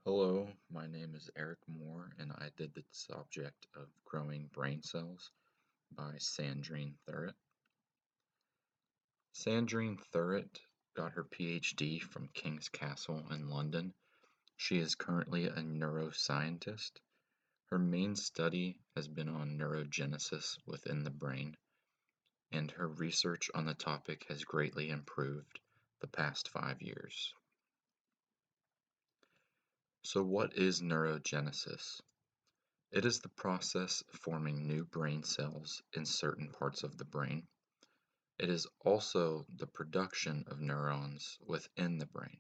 Hello, my name is Eric Moore, and I did the subject of growing brain cells by Sandrine Thurert. Sandrine Thurert got her PhD from King's Castle in London. She is currently a neuroscientist. Her main study has been on neurogenesis within the brain, and her research on the topic has greatly improved the past 5 years. So, what is neurogenesis? It is the process of forming new brain cells in certain parts of the brain. It is also the production of neurons within the brain.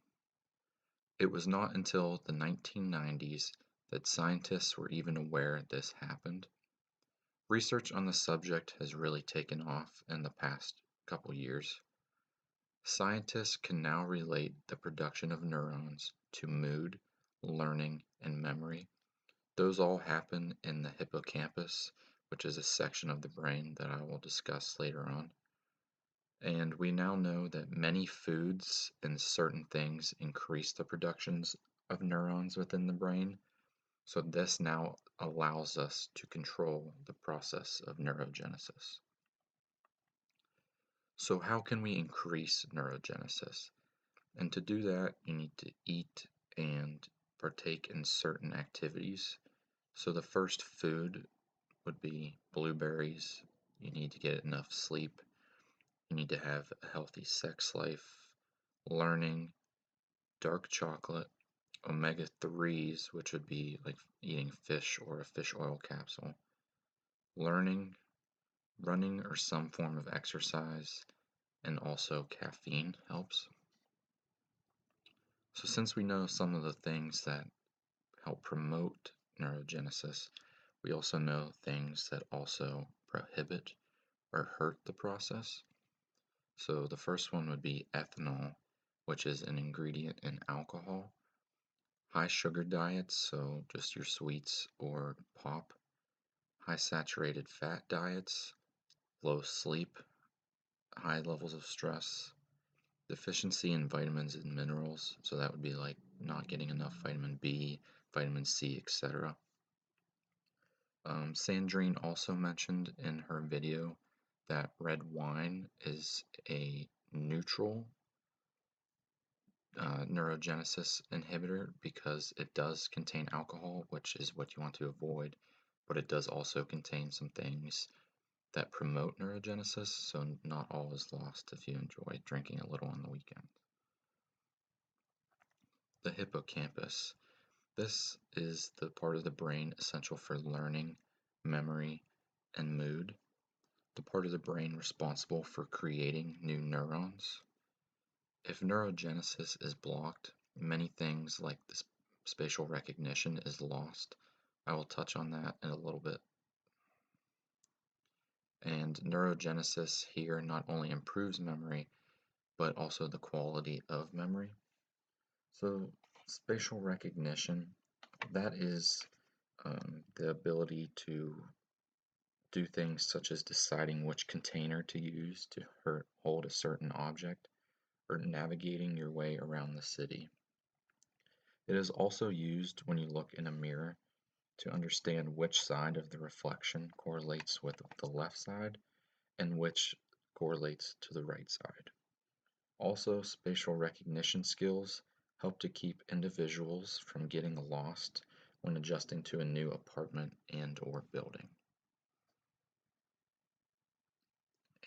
It was not until the 1990s that scientists were even aware this happened. Research on the subject has really taken off in the past couple years. Scientists can now relate the production of neurons to mood, learning, and memory. Those all happen in the hippocampus, which is a section of the brain that I will discuss later on. And we now know that many foods and certain things increase the productions of neurons within the brain. So this now allows us to control the process of neurogenesis. So how can we increase neurogenesis? And to do that, you need to eat and partake in certain activities. So the first food would be blueberries. You need to get enough sleep. You need to have a healthy sex life, learning, dark chocolate, omega 3s, which would be like eating fish or a fish oil capsule, learning, running, or some form of exercise, and also caffeine helps. So, since we know some of the things that help promote neurogenesis, we also know things that also prohibit or hurt the process. So the first one would be ethanol, which is an ingredient in alcohol. High sugar diets, so just your sweets or pop. High saturated fat diets, low sleep, high levels of stress, deficiency in vitamins and minerals, so that would be like not getting enough vitamin B, vitamin C, etc. Sandrine also mentioned in her video that red wine is a neutral neurogenesis inhibitor because it does contain alcohol, which is what you want to avoid, but it does also contain some things that promote neurogenesis, so not all is lost if you enjoy drinking a little on the weekend. The hippocampus. This is the part of the brain essential for learning, memory, and mood. The part of the brain responsible for creating new neurons. If neurogenesis is blocked, many things like the spatial recognition is lost. I will touch on that in a little bit. And neurogenesis here not only improves memory, but also the quality of memory. So spatial recognition, that is the ability to do things such as deciding which container to use to hold a certain object or navigating your way around the city. It is also used when you look in a mirror to understand which side of the reflection correlates with the left side and which correlates to the right side. Also, spatial recognition skills help to keep individuals from getting lost when adjusting to a new apartment and or building.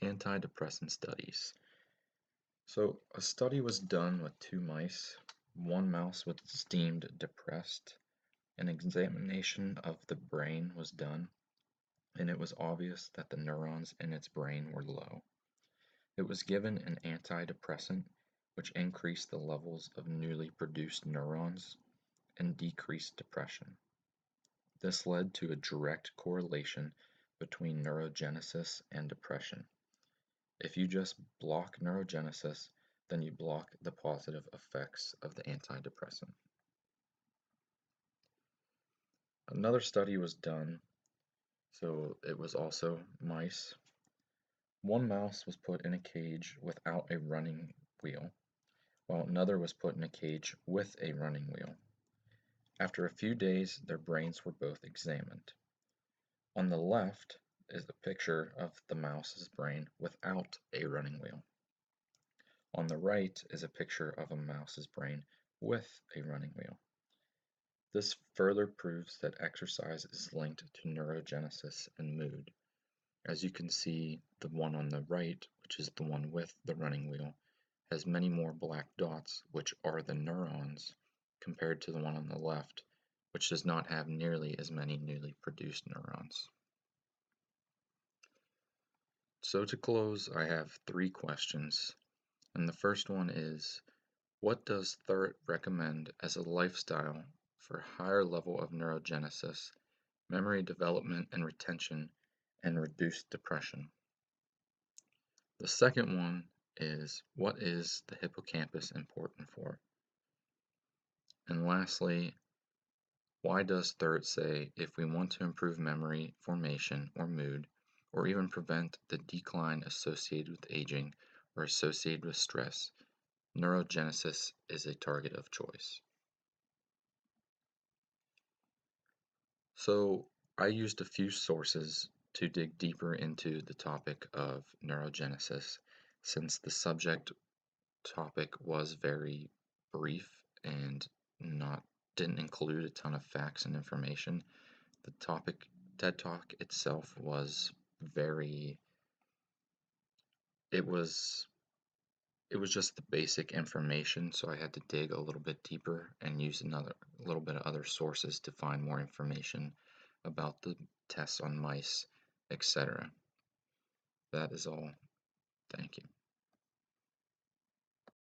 Antidepressant studies. So a study was done with two mice. One mouse was deemed depressed. An examination of the brain was done, and it was obvious that the neurons in its brain were low. It was given an antidepressant, which increased the levels of newly produced neurons and decreased depression. This led to a direct correlation between neurogenesis and depression. If you just block neurogenesis, then you block the positive effects of the antidepressant. Another study was done, so it was also mice. One mouse was put in a cage without a running wheel, while another was put in a cage with a running wheel. After a few days, their brains were both examined. On the left is a picture of the mouse's brain without a running wheel. On the right is a picture of a mouse's brain with a running wheel. This further proves that exercise is linked to neurogenesis and mood. As you can see, the one on the right, which is the one with the running wheel, has many more black dots, which are the neurons, compared to the one on the left, which does not have nearly as many newly produced neurons. So to close, I have 3 questions, and the first one is, what does Thurert recommend as a lifestyle for higher level of neurogenesis, memory development and retention, and reduced depression? The second one is, what is the hippocampus important for? And lastly, why does Thurert say if we want to improve memory, formation, or mood, or even prevent the decline associated with aging or associated with stress, neurogenesis is a target of choice? So I used a few sources to dig deeper into the topic of neurogenesis, since the subject topic was very brief and not didn't include a ton of facts and information. The topic TED Talk itself was very it was it was just the basic information, so I had to dig a little bit deeper and use a little bit of other sources to find more information about the tests on mice, etc. That is all. Thank you.